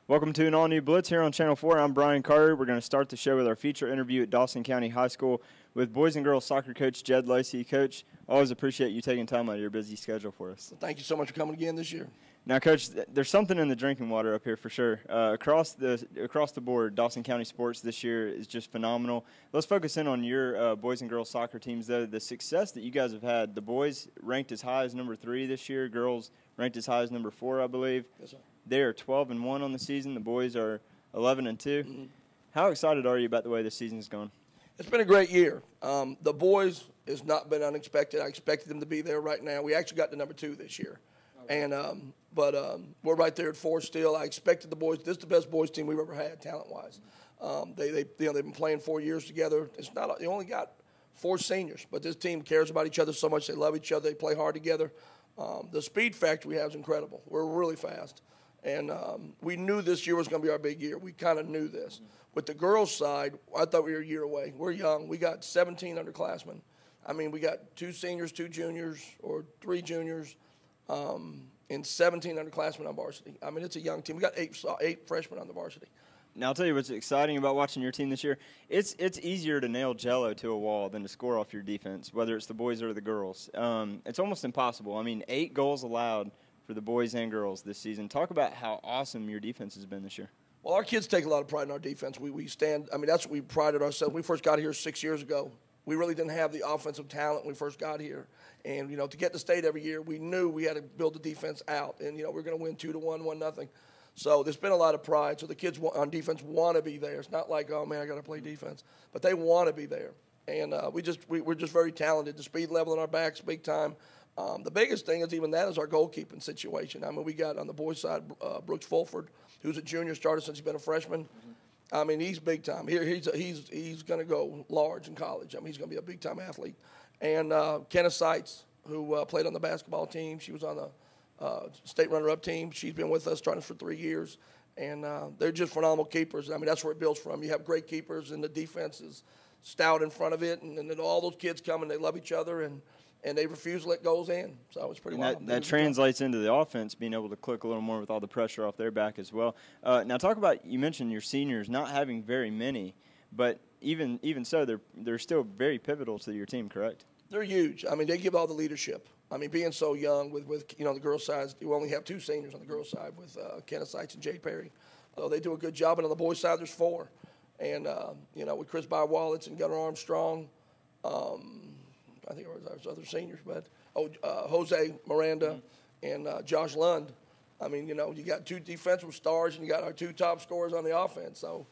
Welcome to an all-new Blitz here on Channel 4. I'm Brian Carter. We're going to start the show with our feature interview at Dawson County High School with boys and girls soccer coach Jed Lacey. Coach, always appreciate you taking time out of your busy schedule for us. Well, thank you so much for coming again this year. Now, Coach, there's something in the drinking water up here for sure. Across the board, Dawson County sports this year is just phenomenal. Let's focus in on your boys and girls soccer teams, though. The success that you guys have had, the boys ranked as high as number 3 this year, girls ranked as high as number 4, I believe. Yes, sir. They are 12-1 on the season. The boys are 11-2. Mm-hmm. How excited are you about the way this season's going? It's been a great year. The boys has not been unexpected. I expected them to be there right now. We actually got to number 2 this year. Okay. And but we're right there at 4 still. I expected the boys. This is the best boys team we've ever had, talent-wise. They've been playing 4 years together. It's not. They only got 4 seniors, but this team cares about each other so much. They love each other. They play hard together. The speed factor we have is incredible. We're really fast. And we knew this year was going to be our big year. We kind of knew this. With the girls' side, I thought we were a year away. We're young. We got 17 underclassmen. I mean, we got 2 seniors, 2 juniors, or 3 juniors, and 17 underclassmen on varsity. I mean, it's a young team. We got 8 freshmen on the varsity. Now, I'll tell you what's exciting about watching your team this year. It's easier to nail Jello to a wall than to score off your defense, whether it's the boys or the girls. It's almost impossible. I mean, 8 goals allowed for the boys and girls this season. Talk about how awesome your defense has been this year. Well, our kids take a lot of pride in our defense. We stand – I mean, that's what we prided ourselves. When we first got here 6 years ago, we really didn't have the offensive talent when we first got here. And, to get to state every year, we knew we had to build the defense out. And, we're going to win 2-1, 1-0. So there's been a lot of pride. So the kids on defense want to be there. It's not like, oh, man, I got to play defense. But they want to be there. And we're just very talented. The speed level in our backs, big time. The biggest thing is even that is our goalkeeping situation. I mean, we got on the boys' side Brooks Fulford, who's a junior, started since he's been a freshman. Mm-hmm. I mean, he's big time. He's going to go large in college. I mean, he's going to be a big time athlete. And Kenna Seitz, who played on the basketball team, she was on the state runner-up team. She's been with us, starting for 3 years. And they're just phenomenal keepers. I mean, that's where it builds from. You have great keepers, and the defense is stout in front of it. And then all those kids come, and they love each other. And they refuse to let goals in. So it's pretty wild. That translates into the offense, being able to click a little more with all the pressure off their back as well. Now talk about, you mentioned your seniors not having very many, but even so, they're still very pivotal to your team, correct? They're huge. I mean, they give all the leadership. I mean, being so young with the girls' side, you only have 2 seniors on the girls' side with Kenneth Seitz and Jade Perry. So they do a good job. And on the boys' side, there's 4. And, with Chris Bywallets and Gunnar Armstrong, I think there was other seniors, but Jose Miranda and Josh Lund. I mean, you got 2 defensive stars and you got our 2 top scorers on the offense. So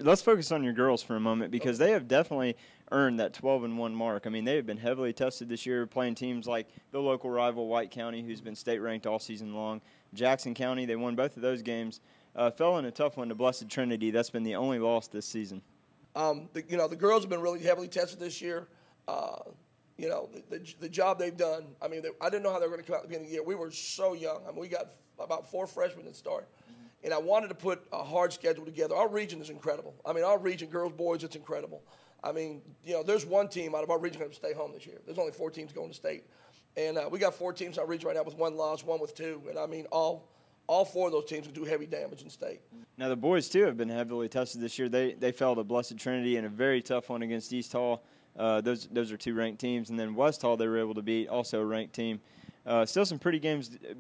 let's focus on your girls for a moment, because they have definitely earned that 12-1 mark. I mean, they have been heavily tested this year, playing teams like the local rival White County, who's been state ranked all season long. Jackson County, they won both of those games. Fell in a tough one to Blessed Trinity. That's been the only loss this season. The girls have been really heavily tested this year. The job they've done, I mean, I didn't know how they were going to come out at the beginning of the year. We were so young. I mean, we got about 4 freshmen that start. Mm-hmm. And I wanted to put a hard schedule together. Our region is incredible. I mean, our region, girls, boys, it's incredible. I mean, there's 1 team out of our region going to stay home this year. There's only 4 teams going to state. And we got 4 teams in our region right now with 1 loss, 1 with 2. And, I mean, all 4 of those teams can do heavy damage in state. Now, the boys, too, have been heavily tested this year. They fell to Blessed Trinity in a very tough one against East Hall. Those are 2 ranked teams. And then West Hall they were able to beat, also a ranked team. Still some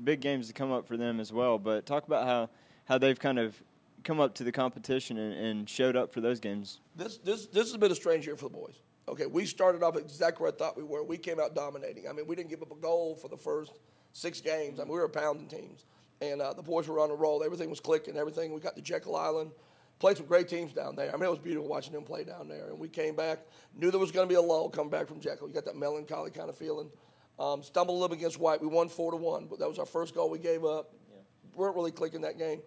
big games to come up for them as well. But talk about how they've kind of come up to the competition and showed up for those games. This has been a strange year for the boys. Okay, we started off exactly where I thought we were. We came out dominating. I mean, we didn't give up a goal for the first 6 games. I mean, we were pounding teams. And the boys were on a roll. Everything was clicking. Everything. We got to Jekyll Island. Played some great teams down there. I mean, it was beautiful watching them play down there. And we came back, knew there was going to be a lull coming back from Jekyll. You got that melancholy kind of feeling. Stumbled a little bit against White. We won 4-1, but that was our first goal we gave up. Yeah. Weren't really clicking that game.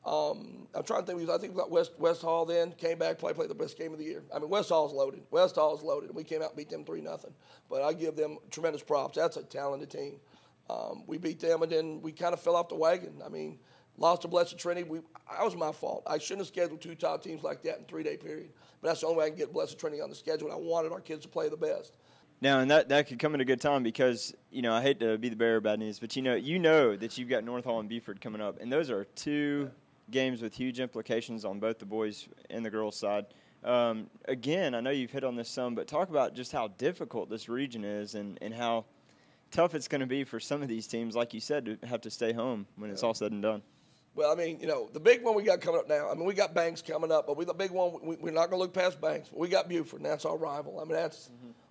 I'm trying to think. I think we got West Hall then. Came back, played the best game of the year. I mean, West Hall's loaded. West Hall's loaded. We came out and beat them 3-0. But I give them tremendous props. That's a talented team. We beat them, and then we kind of fell off the wagon. I mean, lost to Blessed Trinity. That was my fault. I shouldn't have scheduled 2 top teams like that in a 3-day period. But that's the only way I can get Blessed Trinity on the schedule. And I wanted our kids to play the best. Now, and that could come at a good time because, I hate to be the bearer of bad news, but you know that you've got North Hall and Beaufort coming up, and those are 2 games with huge implications on both the boys and the girls' side. Again, I know you've hit on this some, but talk about just how difficult this region is and how tough it's going to be for some of these teams, like you said, to have to stay home when it's all said and done. Well, I mean, the big one we got coming up now, I mean, we got Banks coming up, but the big one, we're not going to look past Banks. We got Buford, and that's our rival. I mean,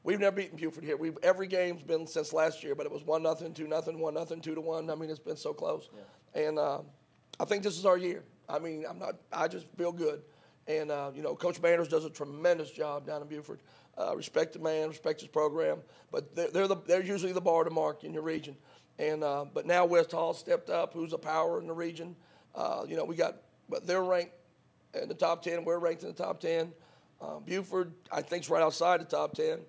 we've never beaten Buford here. Every game's been since last year, but it was 1-0, 2-0, 1-0, 2-1. I mean, it's been so close. Yeah. And I think this is our year. I mean, I just feel good. And, Coach Manners does a tremendous job down in Buford. Respect the man, respect his program. But they're usually the bar to mark in your region. And but now West Hall stepped up, who's a power in the region. But they're ranked in the top 10. We're ranked in the top 10. Buford, I think, is right outside the top 10.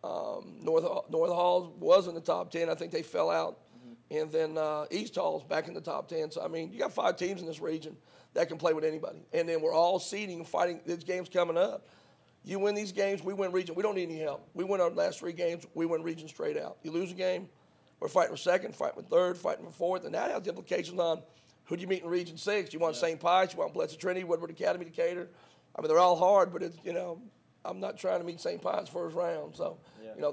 North Hall was in the top 10. I think they fell out. And then East Hall's back in the top 10. So, I mean, you got 5 teams in this region that can play with anybody. And then we're all seeding and fighting these games coming up. You win these games, we win region. We don't need any help. We win our last 3 games, we win region straight out. You lose a game, we're fighting for second, fighting for third, fighting for fourth, and that has implications on who do you meet in Region 6. You want St. Pius, you want BLITZ Trinity, Woodward Academy, Decatur. I mean, they're all hard, but it's, I'm not trying to meet St. Pius first round. So,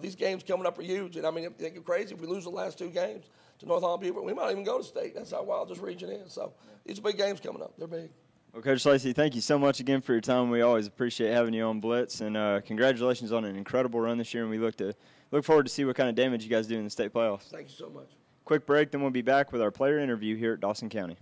these games coming up are huge. And, I mean, think it's crazy. If we lose the last 2 games to North Hall and Buford, we might even go to state. That's how wild this region is. So, these are big games coming up. They're big. Well, Coach Lacey, thank you so much again for your time. We always appreciate having you on BLITZ. And congratulations on an incredible run this year. And we look forward to see what kind of damage you guys do in the state playoffs. Thank you so much. Quick break, then we'll be back with our player interview here at Dawson County.